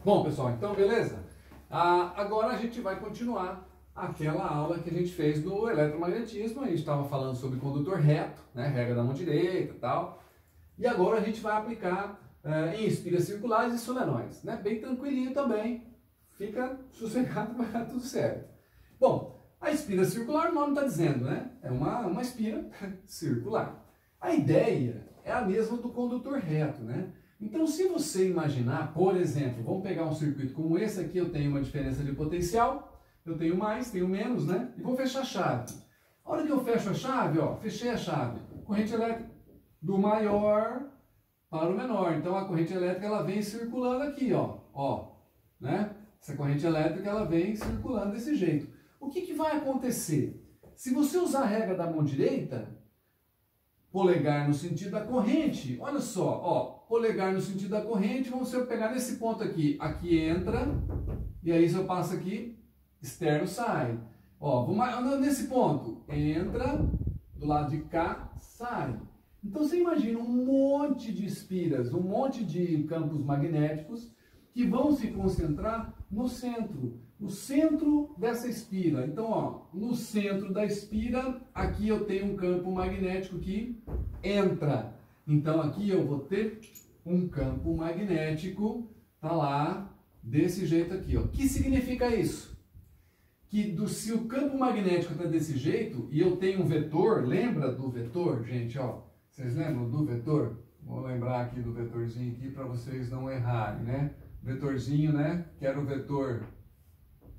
Bom, pessoal, então beleza? Agora a gente vai continuar aquela aula que a gente fez do eletromagnetismo. A gente estava falando sobre condutor reto, né, regra da mão direita e tal. E agora a gente vai aplicar em espiras circulares e solenoides, né? Bem tranquilinho também, fica sossegado, vai dar tudo certo. Bom, a espira circular, o nome está dizendo, né? É uma espira circular. A ideia é a mesma do condutor reto, né? Então, se você imaginar, por exemplo, vamos pegar um circuito como esse aqui, eu tenho uma diferença de potencial, eu tenho mais, tenho menos, né? E vou fechar a chave. A hora que eu fecho a chave, ó, fechei a chave, corrente elétrica do maior para o menor. Então, a corrente elétrica, ela vem circulando aqui, ó, né? Essa corrente elétrica, ela vem circulando desse jeito. O que vai acontecer? Se você usar a regra da mão direita, polegar no sentido da corrente, olha só, ó, polegar no sentido da corrente, vamos pegar nesse ponto aqui, aqui entra, e aí se eu passo aqui, externo sai. Ó, vamos nesse ponto, entra, do lado de cá, sai. Então você imagina um monte de espiras, um monte de campos magnéticos que vão se concentrar no centro dessa espira. Então, ó, no centro da espira, aqui eu tenho um campo magnético que entra. Então, aqui eu vou ter um campo magnético, tá lá, desse jeito aqui, ó. O que significa isso? Que se o campo magnético está desse jeito, e eu tenho um vetor, lembra do vetor, gente, ó? Vocês lembram do vetor? Vou lembrar aqui do vetorzinho aqui para vocês não errarem, né? Vetorzinho, né? Que era o vetor,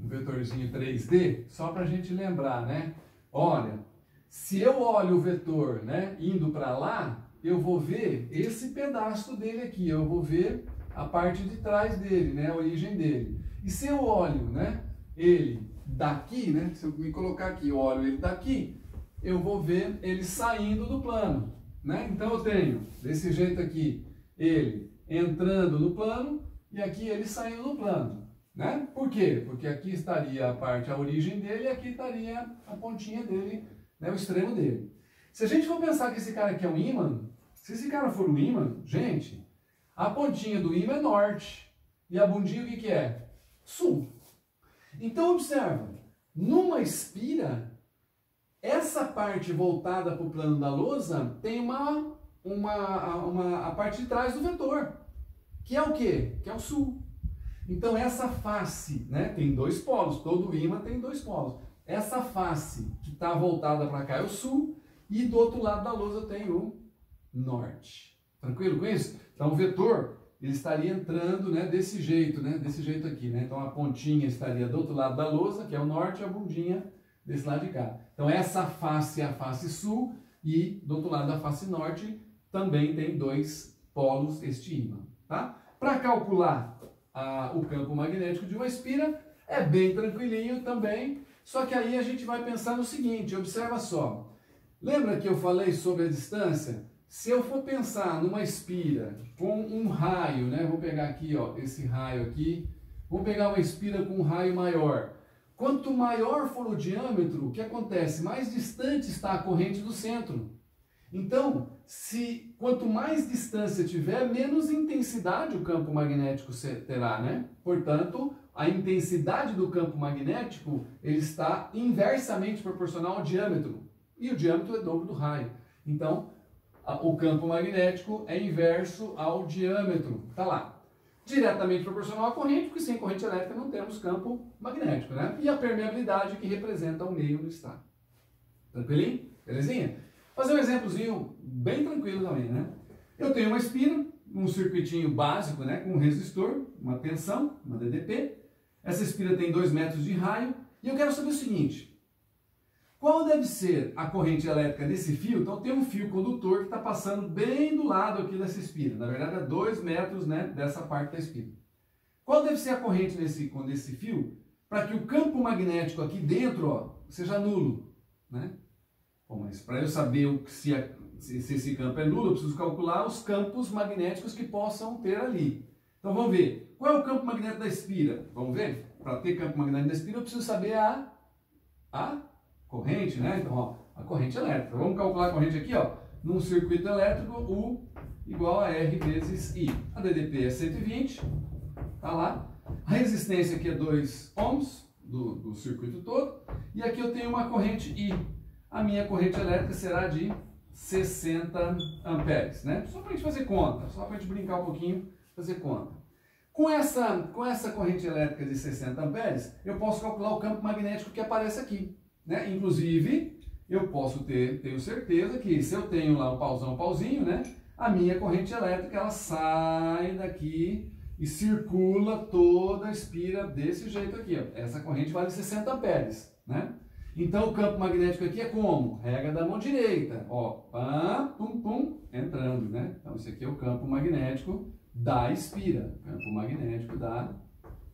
um vetorzinho 3D, só para a gente lembrar, né? Olha, se eu olho o vetor, né, indo para lá, eu vou ver esse pedaço dele aqui, eu vou ver a parte de trás dele, né, a origem dele. E se eu olho, né, ele daqui, né, se eu me colocar aqui, eu olho ele daqui, eu vou ver ele saindo do plano, né? Então eu tenho desse jeito aqui, ele entrando no plano e aqui ele saindo do plano. Né? Por quê? Porque aqui estaria a origem dele e aqui estaria a pontinha dele, né, o extremo dele. Se a gente for pensar que esse cara aqui é um ímã, se esse cara for um ímã, gente, a pontinha do ímã é norte e a bundinha o que é? Sul. Então observa, numa espira, essa parte voltada para o plano da lousa tem a parte de trás do vetor, que é o quê? Que é o sul. Então essa face, né, tem dois polos, todo ímã tem dois polos. Essa face que está voltada para cá é o sul e do outro lado da lousa eu tenho o norte. Tranquilo com isso? Então o vetor, ele estaria entrando, né, desse jeito aqui, né? Então a pontinha estaria do outro lado da lousa, que é o norte, e a bundinha desse lado de cá. Então essa face é a face sul e do outro lado da face norte também tem dois polos este ímã, tá? Para calcular o campo magnético de uma espira, é bem tranquilinho também, só que aí a gente vai pensar no seguinte, observa só, lembra que eu falei sobre a distância? Se eu for pensar numa espira com um raio, né, vou pegar aqui, ó, esse raio aqui, vou pegar uma espira com um raio maior, quanto maior for o diâmetro, o que acontece? Mais distante está a corrente do centro. Então, quanto mais distância tiver, menos intensidade o campo magnético terá, né? Portanto, a intensidade do campo magnético ele está inversamente proporcional ao diâmetro. E o diâmetro é o dobro do raio. Então, o campo magnético é inverso ao diâmetro. Está lá. Diretamente proporcional à corrente, porque sem corrente elétrica não temos campo magnético, né? E a permeabilidade que representa o meio do estado. Tranquilinho? Belezinha? Fazer um exemplozinho bem tranquilo também, né? Eu tenho uma espira, um circuitinho básico, né, com um resistor, uma tensão, uma DDP. Essa espira tem 2 metros de raio e eu quero saber o seguinte: qual deve ser a corrente elétrica desse fio? Então tem um fio condutor que está passando bem do lado aqui dessa espira. Na verdade é 2 metros, né, dessa parte da espira. Qual deve ser a corrente desse fio para que o campo magnético aqui dentro, ó, seja nulo, né? Bom, mas para eu saber se esse campo é nulo, eu preciso calcular os campos magnéticos que possam ter ali. Então vamos ver. Qual é o campo magnético da espira? Vamos ver? Para ter campo magnético da espira, eu preciso saber a corrente, né? Então, ó, a corrente elétrica. Vamos calcular a corrente aqui, ó. Num circuito elétrico, U igual a R vezes I. A DDP é 120, tá lá. A resistência aqui é 2 ohms do circuito todo. E aqui eu tenho uma corrente I. A minha corrente elétrica será de 60 amperes, né? Só para a gente fazer conta, só para a gente brincar um pouquinho, fazer conta. Com essa corrente elétrica de 60 amperes, eu posso calcular o campo magnético que aparece aqui, né? Inclusive, eu posso tenho certeza que se eu tenho lá um pauzinho, né? A minha corrente elétrica, ela sai daqui e circula toda a espira desse jeito aqui, ó. Essa corrente vale 60 amperes, né? Então, o campo magnético aqui é como? Regra da mão direita, ó, pam, pum, pum, entrando, né? Então, esse aqui é o campo magnético da espira, campo magnético da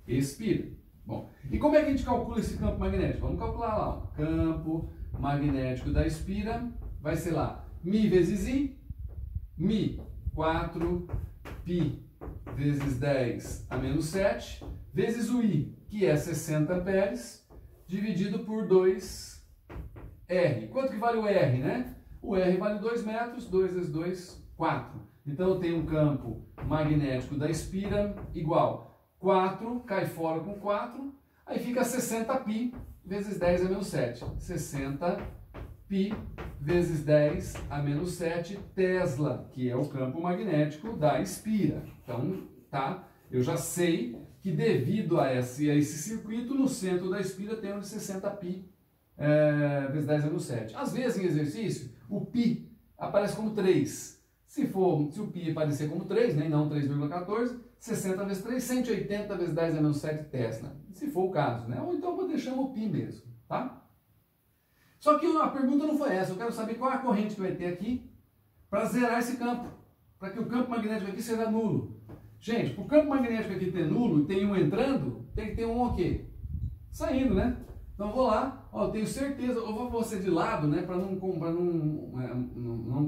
espira. Bom, e como é que a gente calcula esse campo magnético? Vamos calcular lá, ó. Campo magnético da espira vai ser lá, Mi vezes I, Mi, 4π vezes 10 a menos 7, vezes o I, que é 60 amperes, dividido por 2R. Quanto que vale o R, né? O R vale 2 metros, 2 vezes 2, 4. Então eu tenho um campo magnético da espira igual 4, cai fora com 4, aí fica 60π vezes 10 a menos 7. 60π vezes 10 a menos 7 Tesla, que é o campo magnético da espira. Então, tá? Eu já sei que devido a esse circuito, no centro da espira tem um de 60π vezes 10 a menos 7. Às vezes, em exercício, o π aparece como 3. Se o π aparecer como 3, né, e não 3,14, 60 vezes 3, 180 vezes 10 a menos 7 Tesla. Se for o caso, né? Ou então vou deixar o π mesmo, tá? Só que a pergunta não foi essa. Eu quero saber qual é a corrente que vai ter aqui para zerar esse campo, para que o campo magnético aqui seja nulo. Gente, para o campo magnético aqui ter nulo, tem um entrando, tem que ter um o quê? Saindo, né? Então eu vou lá, ó, eu tenho certeza, eu vou ser de lado, né, para não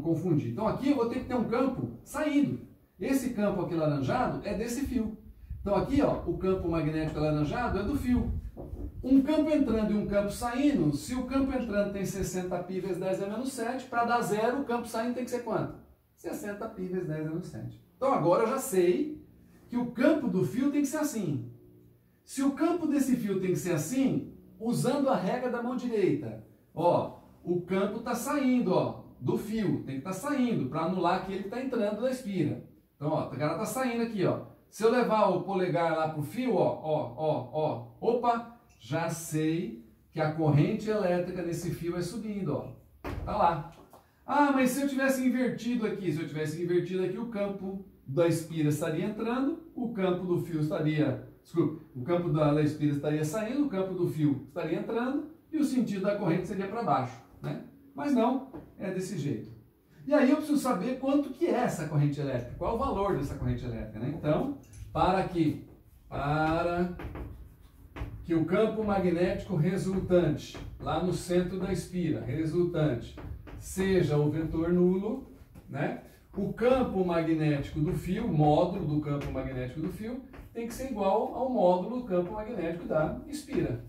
confundir. Então aqui eu vou ter que ter um campo saindo. Esse campo aqui laranjado é desse fio. Então aqui, ó, o campo magnético alaranjado é do fio. Um campo entrando e um campo saindo, se o campo entrando tem 60π vezes 10 a menos 7, para dar zero, o campo saindo tem que ser quanto? 60π vezes 10 a menos 7. Então agora eu já sei que o campo do fio tem que ser assim. Se o campo desse fio tem que ser assim, usando a regra da mão direita, ó, o campo está saindo, ó, do fio, tem que estar saindo, para anular aquele que está entrando da espira. Então, ó, o cara está saindo aqui, ó. Se eu levar o polegar lá para o fio, ó, opa, já sei que a corrente elétrica desse fio é subindo, ó. Tá lá. Ah, mas se eu tivesse invertido aqui, o campo da espira estaria entrando, o campo do fio estaria, desculpa, o campo da espira estaria saindo, o campo do fio estaria entrando e o sentido da corrente seria para baixo, né? Mas não, é desse jeito. E aí eu preciso saber quanto que é essa corrente elétrica, qual é o valor dessa corrente elétrica, né? Então, para que o campo magnético resultante, lá no centro da espira, resultante, seja o vetor nulo, né? O campo magnético do fio, módulo do campo magnético do fio, tem que ser igual ao módulo do campo magnético da espira.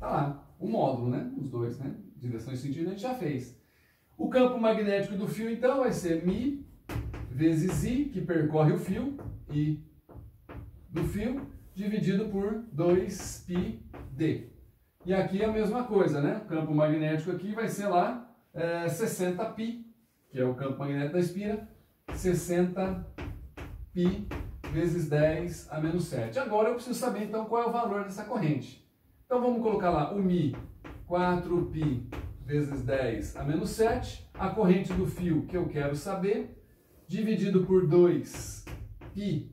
Tá lá, o módulo, né? Os dois, né? Direção e sentido a gente já fez. O campo magnético do fio, então, vai ser Mi vezes I, que percorre o fio, I do fio, dividido por 2πd. E aqui é a mesma coisa, né? O campo magnético aqui vai ser lá 60π, que é o campo magnético da espira, 60π vezes 10 a menos 7. Agora eu preciso saber, então, qual é o valor dessa corrente. Então, vamos colocar lá o Mi, 4π vezes 10 a menos 7, a corrente do fio que eu quero saber, dividido por 2π,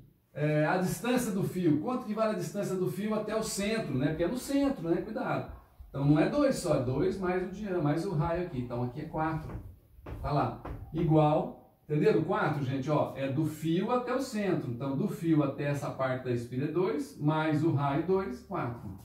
a distância do fio, quanto que vale a distância do fio até o centro, né? Porque é no centro, né? Cuidado. Então não é 2 só, é 2 mais o diâmetro, mais o raio aqui. Então aqui é 4. Tá lá. Igual, entenderam? 4, gente, ó, é do fio até o centro. Então do fio até essa parte da espira é 2, mais o raio 2, 4.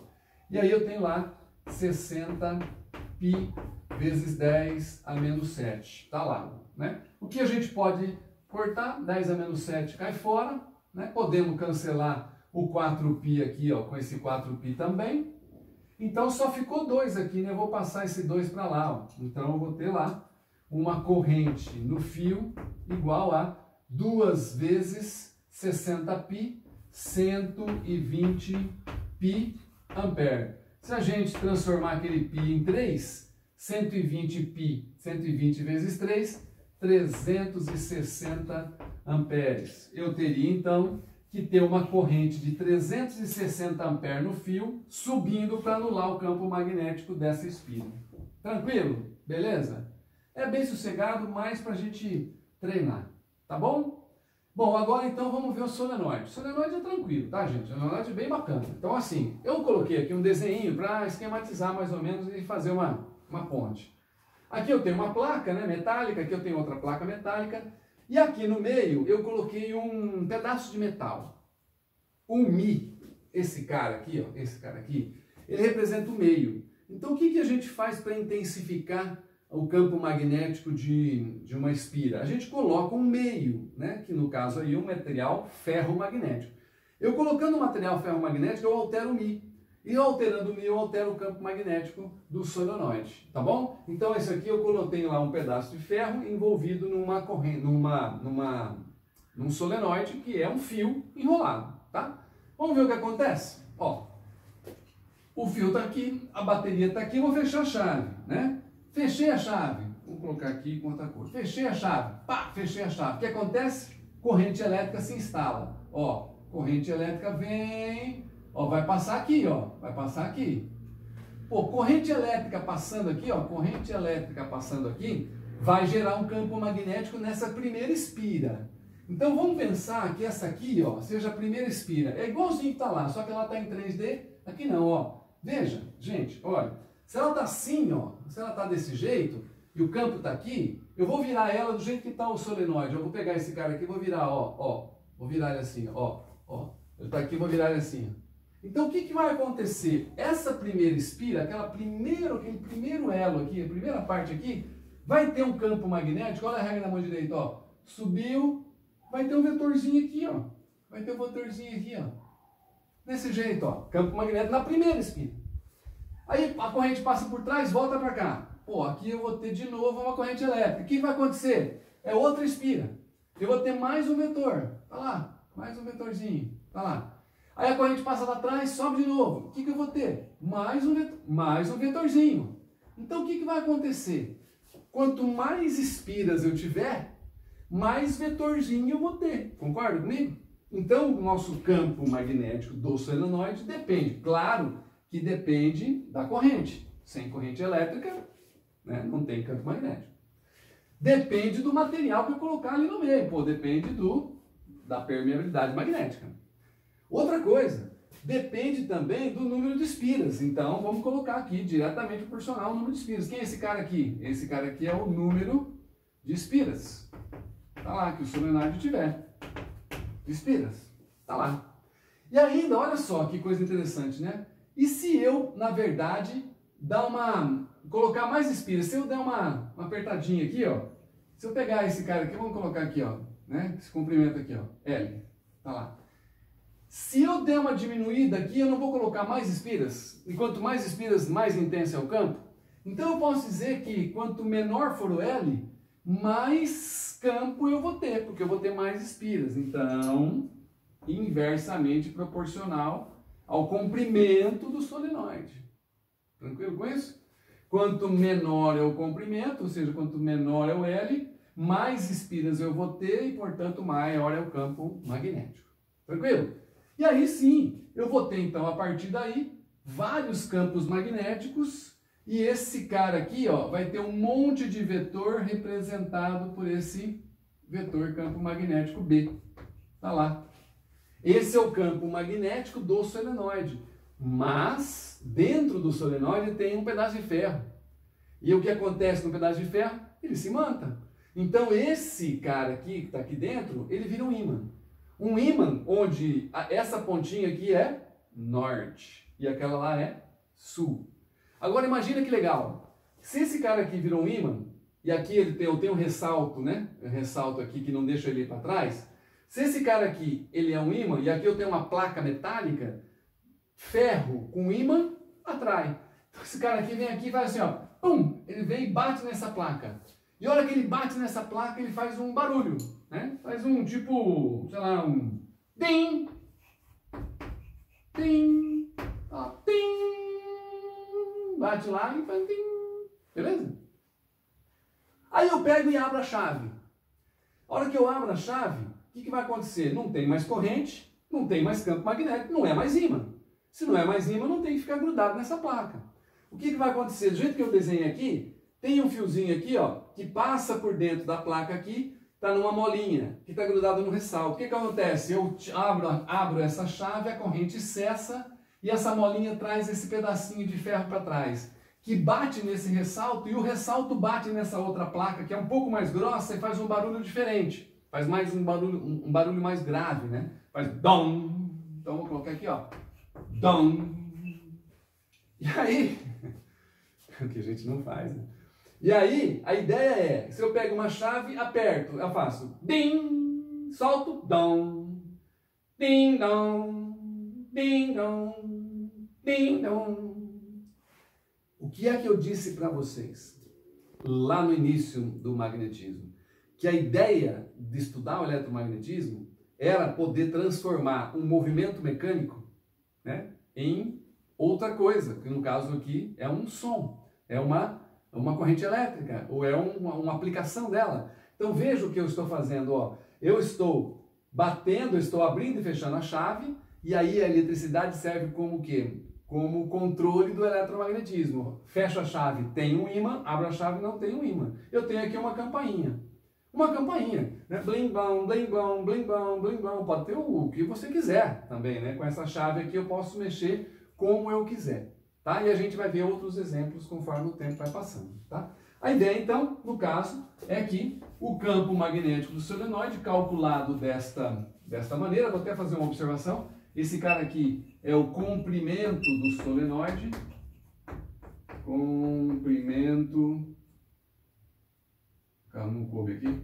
E aí eu tenho lá 60π vezes 10 a menos 7. Tá lá, né? O que a gente pode cortar? 10 a menos 7 cai fora, né? Podemos cancelar o 4π aqui, ó, com esse 4π também. Então só ficou 2 aqui, né? Eu vou passar esse 2 para lá, ó. Então eu vou ter lá uma corrente no fio igual a 2 vezes 60π. 120 pi ampere. Se a gente transformar aquele pi em 3, 120 pi, 120 vezes 3, 360 amperes. Eu teria então que ter uma corrente de 360 amperes no fio subindo para anular o campo magnético dessa espira. Tranquilo? Beleza? É bem sossegado, mas para a gente treinar, tá bom? Bom, agora então vamos ver o solenoide. O solenoide é tranquilo, tá, gente? O solenoide é bem bacana. Então assim, eu coloquei aqui um desenho para esquematizar mais ou menos e fazer uma ponte. Aqui eu tenho uma placa, né, metálica, aqui eu tenho outra placa metálica, e aqui no meio eu coloquei um pedaço de metal. O Mi, esse cara aqui, ó, esse cara aqui, ele representa o meio. Então o que a gente faz para intensificar o campo magnético de uma espira? A gente coloca um meio, né, que no caso aí é um material ferromagnético. Eu colocando o material ferromagnético, eu altero o Mi. E alterando o Mi, eu altero o campo magnético do solenoide, tá bom? Então esse aqui eu coloquei lá um pedaço de ferro envolvido numa corrente, num solenoide que é um fio enrolado, tá? Vamos ver o que acontece? Ó, o fio tá aqui, a bateria tá aqui, eu vou fechar a chave, né? Fechei a chave, vou colocar aqui com outra cor. Fechei a chave, pá, fechei a chave. O que acontece? Corrente elétrica se instala. Ó, corrente elétrica vem, ó, vai passar aqui, ó, vai passar aqui. Pô, corrente elétrica passando aqui, ó, corrente elétrica passando aqui, vai gerar um campo magnético nessa primeira espira. Então vamos pensar que essa aqui, ó, seja a primeira espira. É igualzinho que tá lá, só que ela tá em 3D, aqui não, ó. Veja, gente, olha, se ela tá assim, ó, se ela tá desse jeito, e o campo tá aqui, eu vou virar ela do jeito que tá o solenoide. Eu vou pegar esse cara aqui e vou virar, ó, vou virar ele assim, ó. Ele tá aqui, vou virar ele assim, ó. Então o que vai acontecer? Essa primeira espira, aquele primeiro elo aqui, a primeira parte aqui, vai ter um campo magnético, olha a regra da mão direita, ó. Subiu, vai ter um vetorzinho aqui, ó. Vai ter um vetorzinho aqui, ó. Desse jeito, ó. Campo magnético na primeira espira. Aí a corrente passa por trás, volta para cá. Pô, aqui eu vou ter de novo uma corrente elétrica. O que vai acontecer? É outra espira. Eu vou ter mais um vetor. Tá lá, mais um vetorzinho. Tá lá. Aí a corrente passa lá atrás, sobe de novo. O que eu vou ter? Mais um vetorzinho. Então o que vai acontecer? Quanto mais espiras eu tiver, mais vetorzinho eu vou ter. Concorda comigo? Então o nosso campo magnético do solenoide depende. Claro que depende da corrente. Sem corrente elétrica, né, não tem campo magnético. Depende do material que eu colocar ali no meio. Pô, depende da permeabilidade magnética. Outra coisa, depende também do número de espiras. Então, vamos colocar aqui diretamente proporcional ao número de espiras. Quem é esse cara aqui? Esse cara aqui é o número de espiras. Tá lá, que o solenoide tiver. De espiras. Tá lá. E ainda, olha só que coisa interessante, né? E se eu, na verdade, colocar mais espiras? Se eu der uma apertadinha aqui, ó. Se eu pegar esse cara aqui, vamos colocar aqui, ó. Né? Esse comprimento aqui, ó. L. Tá lá. Se eu der uma diminuída aqui, eu não vou colocar mais espiras? E quanto mais espiras, mais intenso é o campo? Então eu posso dizer que quanto menor for o L, mais campo eu vou ter, porque eu vou ter mais espiras. Então, inversamente proporcional ao comprimento do solenoide. Tranquilo com isso? Quanto menor é o comprimento, ou seja, quanto menor é o L, mais espiras eu vou ter e, portanto, maior é o campo magnético. Tranquilo? E aí sim, eu vou ter então, a partir daí, vários campos magnéticos e esse cara aqui, ó, vai ter um monte de vetor representado por esse vetor campo magnético B. Tá lá. Esse é o campo magnético do solenoide, mas dentro do solenoide tem um pedaço de ferro. E o que acontece no pedaço de ferro? Ele se imanta. Então esse cara aqui, que está aqui dentro, ele vira um ímã. Um ímã onde essa pontinha aqui é norte e aquela lá é sul. Agora imagina que legal. Se esse cara aqui virou um ímã, e aqui eu tenho um ressalto, né? Um ressalto aqui que não deixa ele ir para trás. Se esse cara aqui ele é um ímã, e aqui eu tenho uma placa metálica, ferro com ímã atrai. Então esse cara aqui vem aqui e faz assim, ó. Pum! Ele vem e bate nessa placa. E a hora que ele bate nessa placa, ele faz um barulho, né? Faz um tipo, sei lá, um tim. tim, ó, tim, bate lá e faz tim, beleza? Aí eu pego e abro a chave. A hora que eu abro a chave, o que vai acontecer? Não tem mais corrente, não tem mais campo magnético, não é mais ímã. Se não é mais ímã, não tem que ficar grudado nessa placa. O que vai acontecer? Do jeito que eu desenhei aqui, tem um fiozinho aqui, ó, que passa por dentro da placa aqui, está numa molinha, que está grudado no ressalto. O que acontece? Eu abro essa chave, a corrente cessa e essa molinha traz esse pedacinho de ferro para trás, que bate nesse ressalto e o ressalto bate nessa outra placa, que é um pouco mais grossa e faz um barulho diferente. Faz mais um barulho mais grave, né? Faz dom. Então vou colocar aqui, ó. Dom. E aí, o que a gente não faz, né? E aí, a ideia é, se eu pego uma chave, aperto, eu faço ding, solto, dom, ding, dom, ding, dom, ding, dom. O que é que eu disse para vocês lá no início do magnetismo? Que a ideia de estudar o eletromagnetismo era poder transformar um movimento mecânico, né, em outra coisa, que no caso aqui é um som, é uma corrente elétrica, ou é uma aplicação dela. Então veja o que eu estou fazendo, ó. Eu estou batendo, eu estou abrindo e fechando a chave, e aí a eletricidade serve como o quê? Como controle do eletromagnetismo. Fecho a chave, tem um ímã, abro a chave, não tem um ímã. Eu tenho aqui uma campainha. Uma campainha, né? Blim, bam, blim, bam, blim, bam, blim, bam. Pode ter o que você quiser também, né? Com essa chave aqui eu posso mexer como eu quiser, tá? E a gente vai ver outros exemplos conforme o tempo vai passando, tá? A ideia, então, no caso, é que o campo magnético do solenoide, calculado desta maneira, vou até fazer uma observação, esse cara aqui é o comprimento do solenoide, não coube aqui,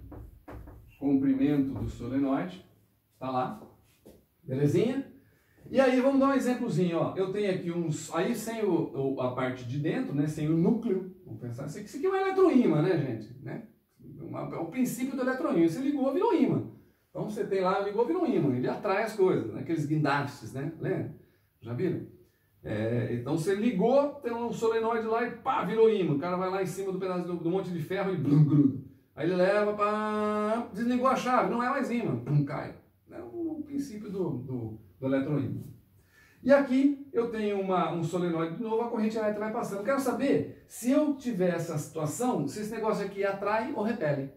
comprimento do solenoide, tá lá, belezinha? E aí vamos dar um exemplozinho, ó. Eu tenho aqui aí sem a parte de dentro, né, sem o núcleo, vamos pensar, isso aqui é um eletroímã, né, gente? Né? É o princípio do eletroímã, você ligou, virou ímã. Então você tem lá, ligou, virou ímã, ele atrai as coisas, né? Aqueles guindastes, né? Lembra? Já viram? Então você ligou, tem um solenoide lá e pá, virou ímã. O cara vai lá em cima do pedaço do monte de ferro e blum, gruda. Aí ele leva, pá, desligou a chave, não é mais ímã, cai. É o princípio do eletroímã. E aqui eu tenho um solenoide de novo, a corrente elétrica vai passando. Eu quero saber se eu tiver essa situação, se esse negócio aqui atrai ou repele.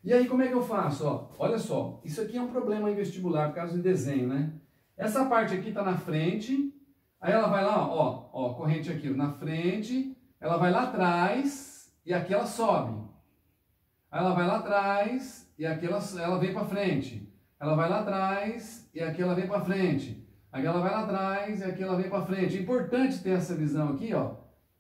E aí como é que eu faço? Ó, olha só, isso aqui é um problema em vestibular por causa do desenho, né? Essa parte aqui está na frente, aí ela vai lá, ó, corrente aqui na frente, ela vai lá atrás e aqui ela sobe. Aí ela vai lá atrás e aqui ela vem para frente. Ela vai lá atrás e aqui ela vem para frente. Aqui ela vai lá atrás e aqui ela vem para frente. É importante ter essa visão aqui, ó.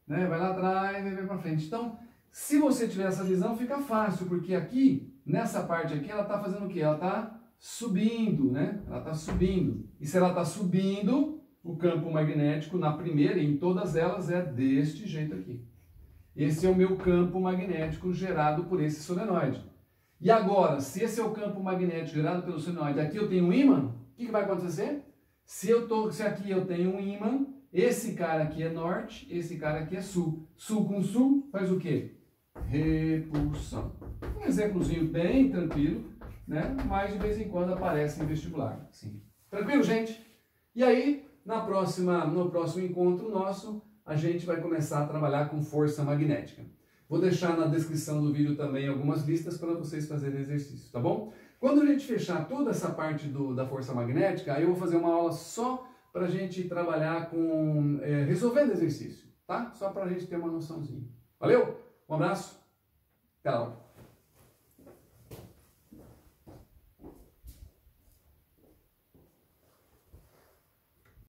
Né? Vai lá atrás e vem para frente. Então, se você tiver essa visão, fica fácil, porque aqui, nessa parte aqui, ela está fazendo o quê? Ela está subindo, né? Ela está subindo. E se ela está subindo, o campo magnético na primeira e em todas elas é deste jeito aqui. Esse é o meu campo magnético gerado por esse solenoide. E agora, se esse é o campo magnético gerado pelo solenoide, aqui eu tenho um ímã, o que vai acontecer? Se aqui eu tenho um ímã, esse cara aqui é norte, esse cara aqui é sul. Sul com sul faz o quê? Repulsão. Um exemplozinho bem tranquilo, né? Mas de vez em quando aparece em vestibular. Sim. Tranquilo, gente? E aí, no próximo encontro nosso, a gente vai começar a trabalhar com força magnética. Vou deixar na descrição do vídeo também algumas listas para vocês fazerem exercício, tá bom? Quando a gente fechar toda essa parte da força magnética, aí eu vou fazer uma aula só para a gente trabalhar com resolvendo exercício, tá? Só para a gente ter uma noçãozinha. Valeu? Um abraço, até lá.